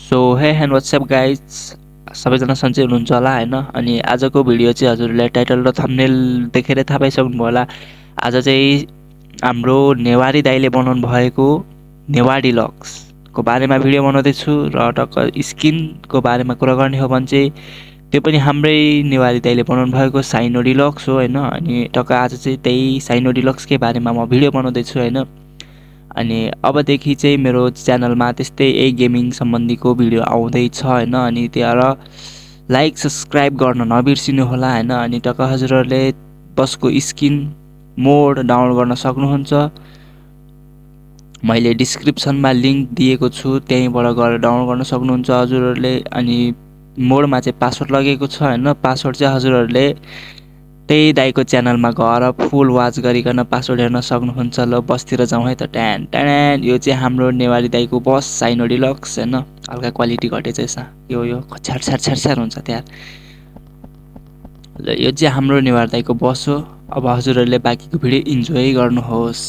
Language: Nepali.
सो हे एन्ड वाट्सएप गाइज, सबैजना सन्चै हुनुहुन्छ होला होइन। अनि आजको भिडियो चाहिँ हजुरले टाइटल र थम्बनेल देखेरै थाहा पाइसक्नुभयो होला। आज चाहिँ हाम्रो नेवारी दाइले बनाउनु भएको नेवारी लक्सको बारेमा भिडियो बनाउँदैछु र टक्क स्किनको बारेमा कुरा गर्ने हो भने चाहिँ त्यो पनि हाम्रै नेवारी दाइले बनाउनु भएको साइनो डिलक्स हो होइन। अनि टक्क आज चाहिँ त्यही साइनो डिलक्सकै बारेमा म भिडियो बनाउँदैछु होइन। अनि अबदेखि चाहिँ मेरो च्यानलमा त्यस्तै यही गेमिङ सम्बन्धीको भिडियो आउँदैछ होइन। अनि त्यहाँ लाइक सब्सक्राइब गर्न नबिर्सिनु होला होइन। अनि टक्क हजुरहरूले बसको स्किन मोड डाउनलोड गर्न सक्नुहुन्छ। मैले डिस्क्रिप्सनमा लिङ्क दिएको छु, त्यहीँबाट गएर डाउनलोड गर्न सक्नुहुन्छ हजुरहरूले। अनि मोडमा चाहिँ पासवर्ड लगेको छ होइन। पासवर्ड चाहिँ हजुरहरूले त्यही दाइको च्यानलमा गएर फुल वाच गरिकन पासवर्ड हेर्न सक्नुहुन्छ। ल बसतिर जाउँ है त। ट्यान ट्यान, यो चाहिँ हाम्रो नेवारी दाइको बस साइनो डिलक्स होइन। हल्का क्वालिटी घटेछ यसमा, यो छ्यार छ्यार छ्यार छ्यार हुन्छ त्यहाँ। ल यो चाहिँ हाम्रो नेवारी दाइको बस हो। अब हजुरहरूले बाँकीको भिडियो इन्जोय गर्नुहोस्।